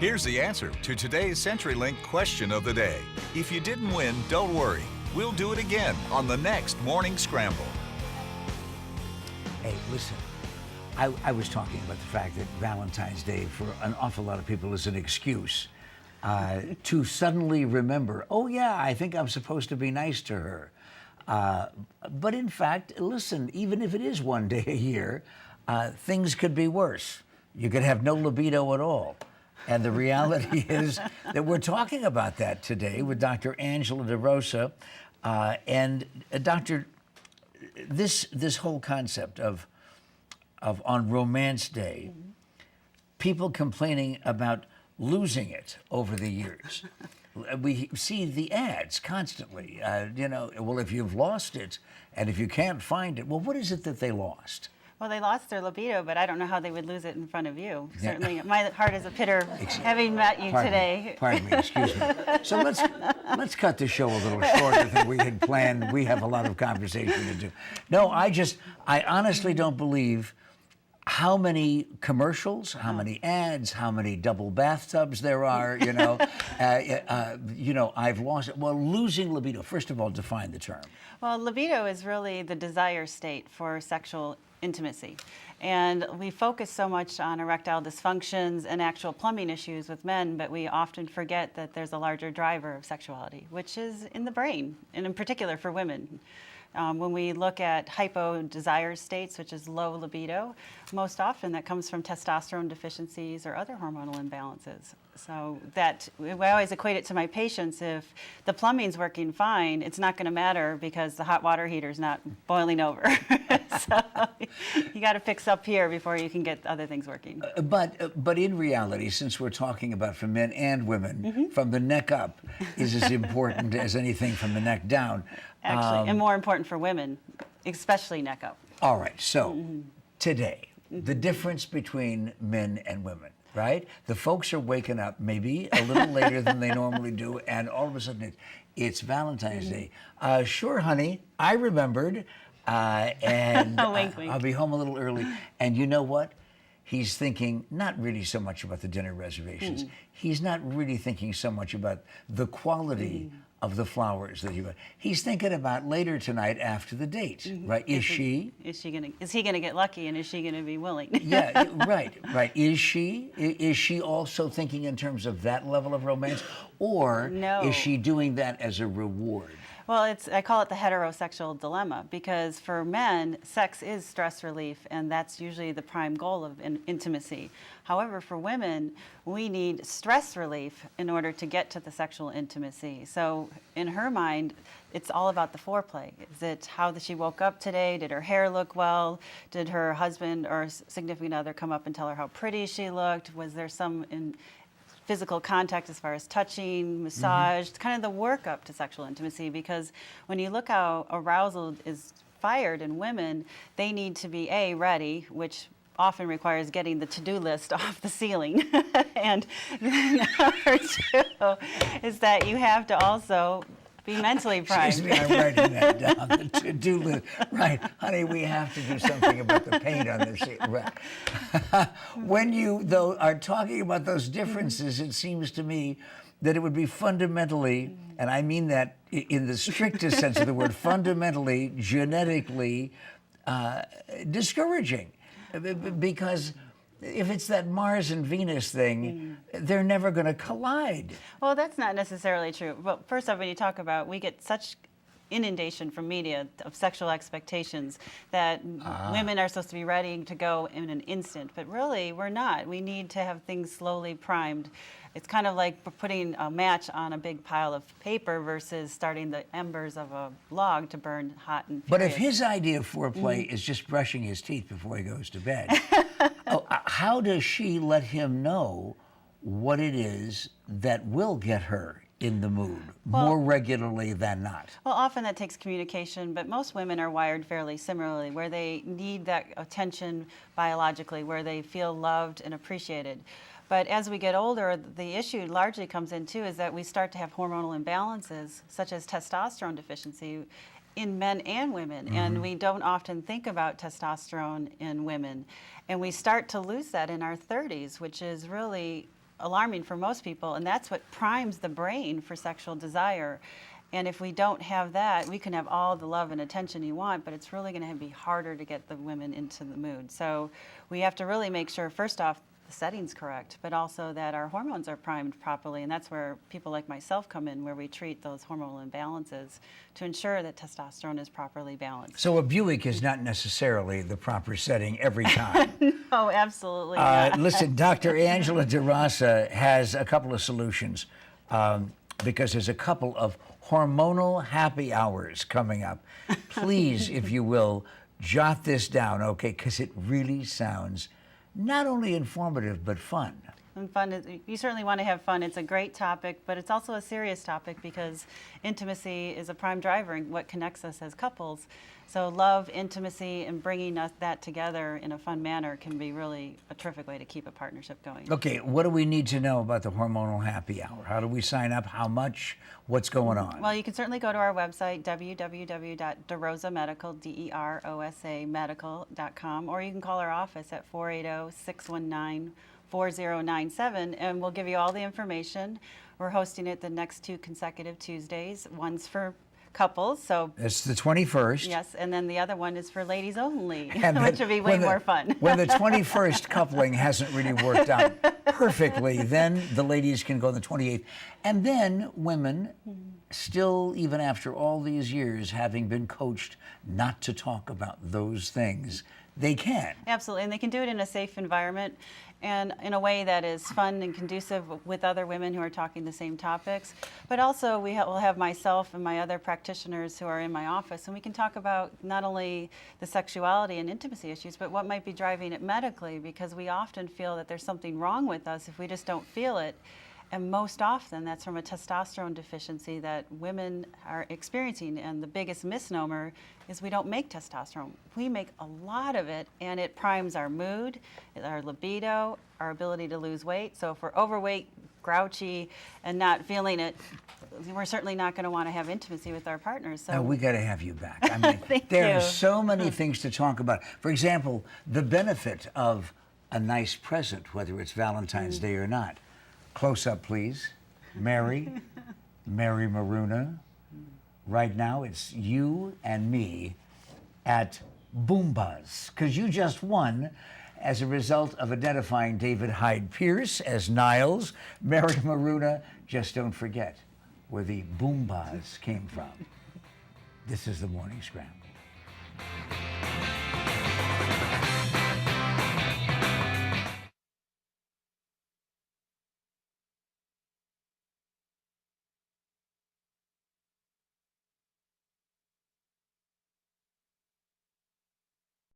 Here's the answer to today's CenturyLink question of the day. If you didn't win, don't worry. We'll do it again on the next Morning Scramble. Hey, listen, I was talking about the fact that Valentine's Day for an awful lot of people is an excuse to suddenly remember, oh yeah, I think I'm supposed to be nice to her. But in fact, listen, even if it is one day a year, things could be worse. You could have no libido at all. And the reality is that we're talking about that today with Dr. Angela DeRosa. And Doctor, this whole concept of on Romance Day, people complaining about losing it over the years. We see the ads constantly, well, if you've lost it and if you can't find it, well, what is it that they lost? Well, they lost their libido, but I don't know how they would lose it in front of you. Yeah. Certainly, my heart is a pitter having met you today. Pardon me, excuse me. So let's cut the show a little shorter than we had planned. We have a lot of conversation to do. No, I honestly don't believe how many commercials, how many ads, how many double bathtubs there are, I've lost it. Well, losing libido, first of all, define the term. Well, libido is really the desire state for sexual intimacy. And we focus so much on erectile dysfunctions and actual plumbing issues with men, but we often forget that there's a larger driver of sexuality, which is in the brain, and in particular for women. When we look at hypo-desire states, which is low libido, most often that comes from testosterone deficiencies or other hormonal imbalances. So that, I always equate it to my patients, if the plumbing's working fine, it's not going to matter because the hot water heater's not boiling over. So you got to fix up here before you can get other things working. But in reality, since we're talking about for men and women, from the neck up is as important as anything from the neck down. Actually, and more important for women, especially neck up. All right, so today, the difference between men and women, right? The folks are waking up maybe a little later than they normally do, and all of a sudden it's Valentine's Day. Sure, honey, I remembered, and wink, wink. I'll be home a little early. And you know what? He's thinking not really so much about the dinner reservations. He's not really thinking so much about the quality of the flowers that he's thinking about later tonight after the date, right? Is he gonna get lucky, and is she gonna be willing? Yeah, right. Is she also thinking in terms of that level of romance, or No. is she doing that as a reward? Well, I call it the heterosexual dilemma, because for men, sex is stress relief, and that's usually the prime goal of intimacy. However, for women, we need stress relief in order to get to the sexual intimacy. So in her mind, it's all about the foreplay. Is it how she woke up today? Did her hair look well? Did her husband or significant other come up and tell her how pretty she looked? Was there some physical contact as far as touching, massage, kind of the work up to sexual intimacy? Because when you look how arousal is fired in women, they need to be ready, which often requires getting the to-do list off the ceiling. And number two is that you have to also be mentally primed. Excuse me, I'm writing that down. The to-do list. Right, honey, we have to do something about the paint on the sheet. Right. When you, though, are talking about those differences, it seems to me that it would be fundamentally, and I mean that in the strictest sense of the word, fundamentally, genetically discouraging. Because if it's that Mars and Venus thing, they're never going to collide. Well, that's not necessarily true. But first off, when you talk about, we get such inundation from media of sexual expectations that women are supposed to be ready to go in an instant. But really, we're not. We need to have things slowly primed. It's kind of like putting a match on a big pile of paper versus starting the embers of a log to burn hot and furious. But if his idea of foreplay is just brushing his teeth before he goes to bed, how does she let him know what it is that will get her in the mood more regularly than not? Well, often that takes communication, but most women are wired fairly similarly, where they need that attention biologically, where they feel loved and appreciated. But as we get older, the issue largely comes in too is that we start to have hormonal imbalances, such as testosterone deficiency in men and women. And we don't often think about testosterone in women. And we start to lose that in our 30s, which is really alarming for most people, and that's what primes the brain for sexual desire. And if we don't have that, we can have all the love and attention you want, but it's really going to be harder to get the women into the mood. So we have to really make sure, first off, the setting's correct, but also that our hormones are primed properly. And that's where people like myself come in, where we treat those hormonal imbalances to ensure that testosterone is properly balanced. So a Buick is not necessarily the proper setting every time. No, absolutely not. Listen, Dr. Angela DeRosa has a couple of solutions because there's a couple of hormonal happy hours coming up. Please, if you will, jot this down, okay? Because it really sounds not only informative, but fun. And fun is, you certainly want to have fun. It's a great topic, but it's also a serious topic because intimacy is a prime driver in what connects us as couples. So love, intimacy, and bringing that together in a fun manner can be really a terrific way to keep a partnership going. Okay, what do we need to know about the hormonal happy hour? How do we sign up? How much? What's going on? Well, you can certainly go to our website, www.DeRosa Medical, DeRosa Medical.com, or you can call our office at 480-619-4097, and we'll give you all the information. We're hosting it the next 2 consecutive Tuesdays. One's for couples, so It's the 21st. yes, and then the other one is for ladies only, And which would be way more fun. When the 21st coupling hasn't really worked out perfectly, then the ladies can go on the 28th. And then women, still, even after all these years, having been coached not to talk about those things, they can. Absolutely, and they can do it in a safe environment and in a way that is fun and conducive with other women who are talking the same topics. But also we'll have myself and my other practitioners who are in my office, and we can talk about not only the sexuality and intimacy issues, but what might be driving it medically, because we often feel that there's something wrong with us if we just don't feel it. And most often that's from a testosterone deficiency that women are experiencing. And the biggest misnomer is we don't make testosterone. We make a lot of it, and it primes our mood, our libido, our ability to lose weight. So if we're overweight, grouchy, and not feeling it, we're certainly not going to want to have intimacy with our partners. So Now, we got to have you back. I mean, there are so many things to talk about. For example, the benefit of a nice present, whether it's Valentine's Day or not. Close up, please. Mary Maruna. Right now, it's you and me at Boombas, because you just won as a result of identifying David Hyde Pierce as Niles. Mary Maruna, just don't forget where the Boombas came from. This is the Morning Scramble.